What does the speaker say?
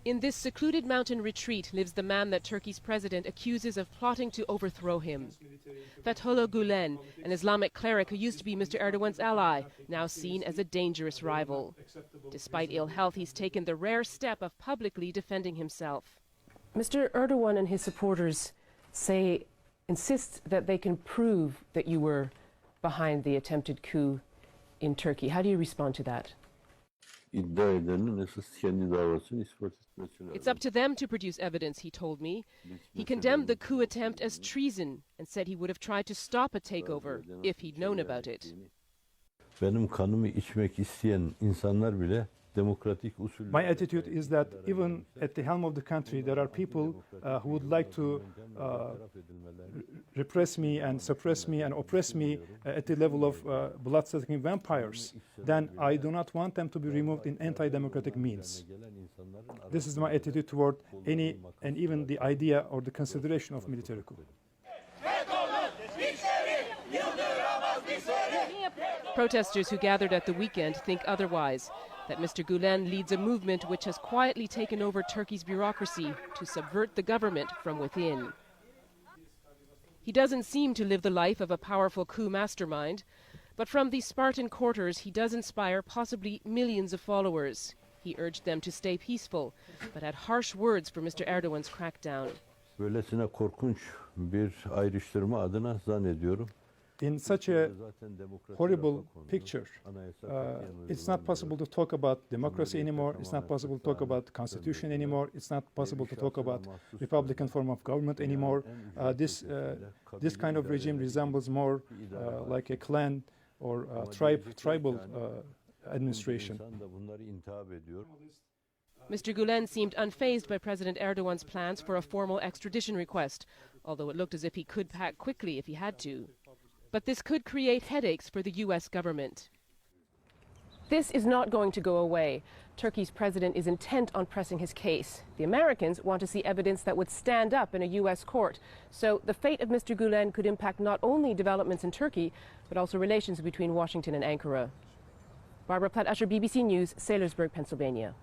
In this secluded mountain retreat lives the man that Turkey's president accuses of plotting to overthrow him. Fethullah Gulen, an Islamic cleric who used to be Mr. Erdogan's ally, now seen as a dangerous rival. Despite ill health, he's taken the rare step of publicly defending himself. Mr. Erdogan and his supporters insist that they can prove that you were behind the attempted coup in Turkey. How do you respond to that? It's up to them to produce evidence, he told me. He condemned the coup attempt as treason and said he would have tried to stop a takeover if he'd known about it. My attitude is that even at the helm of the country, there are people who would like to repress me and suppress me and oppress me at the level of blood-sucking vampires. Then I do not want them to be removed in anti-democratic means. This is my attitude toward any and even the idea or the consideration of military coup. Protesters who gathered at the weekend think otherwise, that Mr. Gulen leads a movement which has quietly taken over Turkey's bureaucracy to subvert the government from within. He doesn't seem to live the life of a powerful coup mastermind, but from these Spartan quarters he does inspire possibly millions of followers. He urged them to stay peaceful, but had harsh words for Mr. Erdogan's crackdown. In such a horrible picture, it's not possible to talk about democracy anymore, it's not possible to talk about the constitution anymore, it's not possible to talk about Republican form of government anymore. This kind of regime resembles more like a clan or tribal administration. Mr. Gulen seemed unfazed by President Erdogan's plans for a formal extradition request, although it looked as if he could pack quickly if he had to. But this could create headaches for the U.S. government. This is not going to go away. Turkey's president is intent on pressing his case. The Americans want to see evidence that would stand up in a U.S. court. So the fate of Mr. Gulen could impact not only developments in Turkey, but also relations between Washington and Ankara. Barbara Platt-Usher, BBC News, Saylorsburg, Pennsylvania.